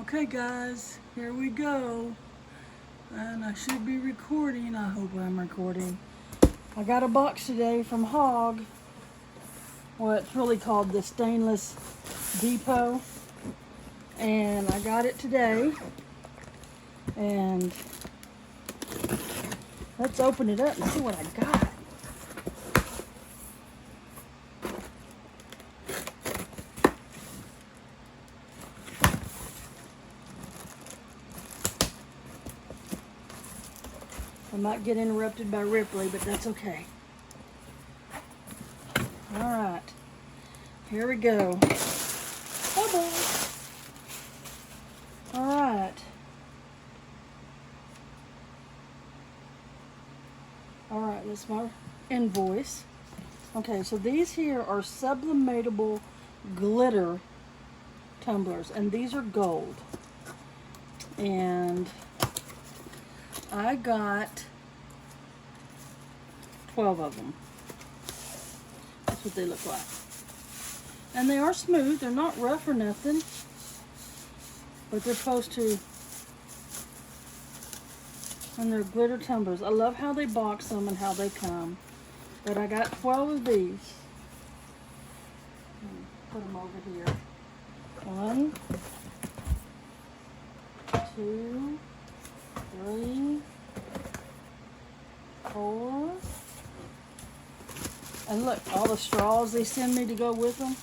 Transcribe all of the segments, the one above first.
Okay guys, here we go. And I should be recording. I hope I'm recording. I got a box today from Hog. Well, it's really called the Stainless Depot. And I got it today. And let's open it up and see what I got. I might get interrupted by Ripley, but that's okay. Alright, here we go. Oh boy. Alright. Alright, that's my invoice. Okay, so these here are sublimatable glitter tumblers, and these are gold. And I got 12 of them. That's what they look like. And they are smooth. They're not rough or nothing. But they're supposed to. And they're glitter tumblers. I love how they box them and how they come. But I got 12 of these. Put them over here. 1, 2, 3, 4. And look, all the straws they send me to go with them.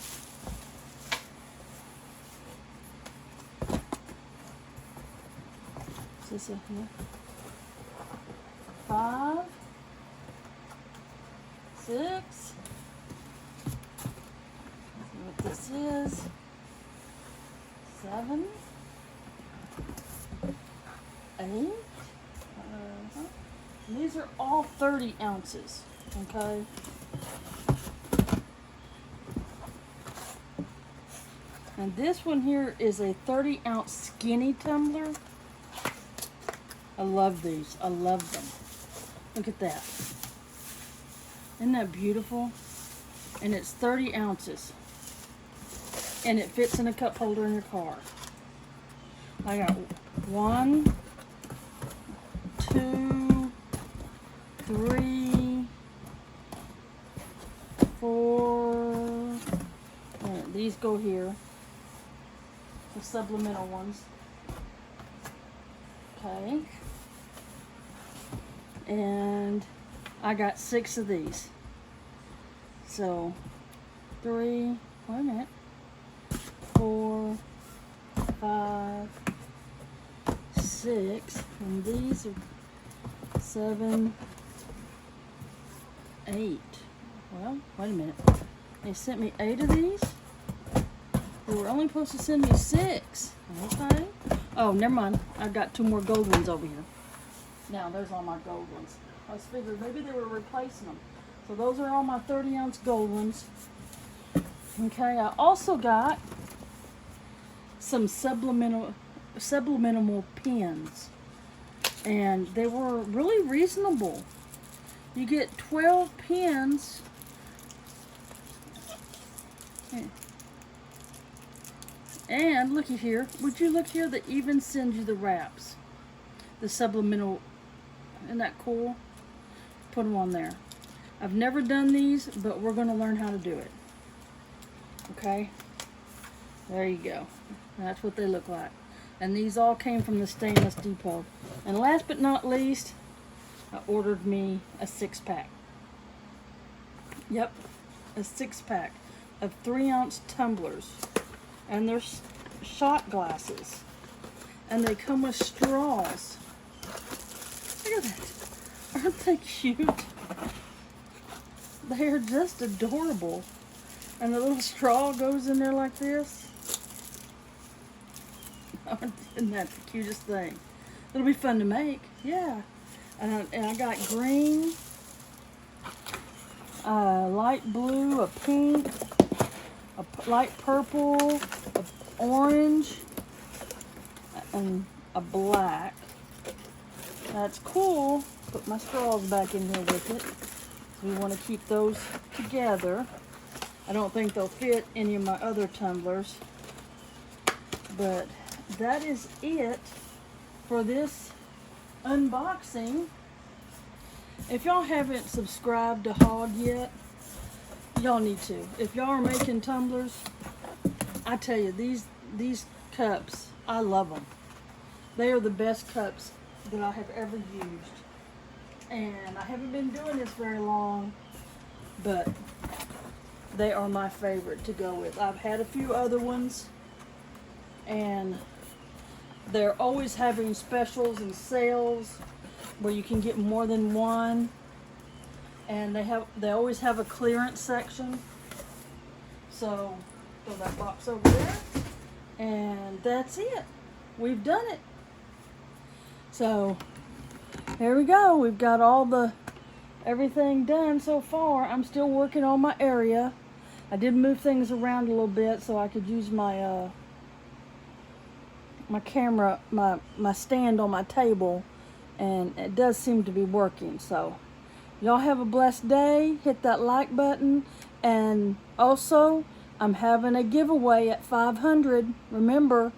Is this a here? 5, 6. Let's see what this is. 7, 8. And these are all 30 ounces. Okay. And this one here is a 30-ounce skinny tumbler. I love these. I love them. Look at that. Isn't that beautiful? And it's 30 ounces. And it fits in a cup holder in your car. I got 1, 2, 3, 4. These go here. The supplemental ones. Okay. And I got 6 of these. So 3, wait a minute, 4, 5, 6, and these are 7, 8. Well, wait a minute. They sent me 8 of these. They were only supposed to send me 6. Okay. Oh, never mind. I've got 2 more gold ones over here. Now, there's all my gold ones. I was figuring maybe they were replacing them. So those are all my 30-ounce gold ones. Okay, I also got some subliminal pens. And they were really reasonable. You get 12 pens. And looky here. Would you look here? They even send you the wraps. The subliminal. Isn't that cool? Put them on there. I've never done these, but we're going to learn how to do it. Okay? There you go. That's what they look like. And these all came from the Stainless Depot. And last but not least, I ordered me a 6-pack. Yep, a 6-pack of 3-ounce tumblers. And they're shot glasses. And they come with straws. Look at that. Aren't they cute? They are just adorable. And the little straw goes in there like this. Isn't that the cutest thing? It'll be fun to make. Yeah. And I got green, light blue, a pink, a light purple, a orange, and a black. That's cool. Put my straws back in here with it. We want to keep those together. I don't think they'll fit any of my other tumblers, but that is it for this unboxing. If y'all haven't subscribed to Hog yet, y'all need to. If y'all are making tumblers, I tell you, these cups, I love them. They are the best cups that I have ever used. And I haven't been doing this very long, but they are my favorite to go with. I've had a few other ones, and they're always having specials and sales where you can get more than one. And they always have a clearance section. So throw that box over there, and that's it. We've done it. So here we go. We've got everything done so far. I'm still working on my area. I did move things around a little bit so I could use my my camera, my stand on my table, and it does seem to be working. So y'all have a blessed day. Hit that like button, and also I'm having a giveaway at 500. Remember,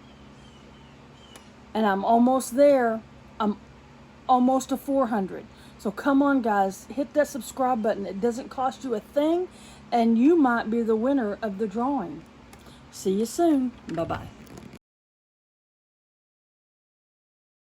and I'm almost there. I'm almost to 400. So come on, guys, hit that subscribe button. It doesn't cost you a thing, and you might be the winner of the drawing. See you soon. Bye-bye.